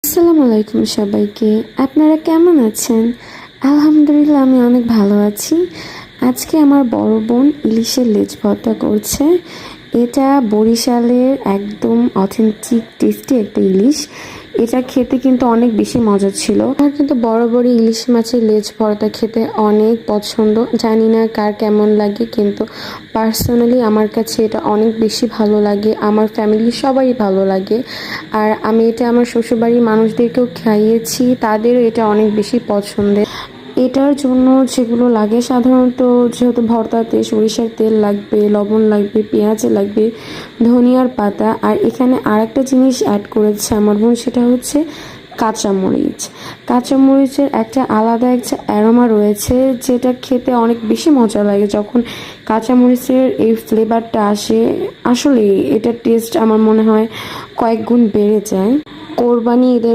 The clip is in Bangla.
আসসালামু আলাইকুম সবাইকে। আপনারা কেমন আছেন? আলহামদুলিল্লাহ আমি অনেক ভালো আছি। আজকে আমার বড় বোন ইলিশের লেজ ভর্তা করছে। এটা বরিশালের একদম অথেন্টিক টেস্টি একটা ইলিশ। এটা খেতে কিন্তু অনেক বেশি মজা ছিল। আমার কিন্তু বড় বড় ইলিশ মাছের লেজ ভর্তা খেতে অনেক পছন্দ। জানি না কার কেমন লাগে, কিন্তু পার্সোনালি আমার কাছে এটা অনেক বেশি ভালো লাগে। আমার ফ্যামিলির সবাই ভালো লাগে। আর আমি এটা আমার শ্বশুরবাড়ির মানুষদেরকেও খাইয়েছি, তাদেরও এটা অনেক বেশি পছন্দের। এটার জন্য যেগুলো লাগে সাধারণত, যেহেতু ভর্তাতে সরিষার তেল লাগবে, লবণ লাগবে, পেঁয়াজ লাগবে, ধনিয়ার পাতা, আর এখানে আরেকটা জিনিস অ্যাড করেছে আমার বোন, সেটা হচ্ছে কাঁচামরিচ। কাঁচামরিচের একটা আলাদা একটা অ্যারোমা রয়েছে, যেটা খেতে অনেক বেশি মজা লাগে যখন কাঁচামরিচের এই ফ্লেভারটা আসে। আসলে এটার টেস্ট আমার মনে হয় কয়েক গুণ বেড়ে যায়। কোরবানি ঈদের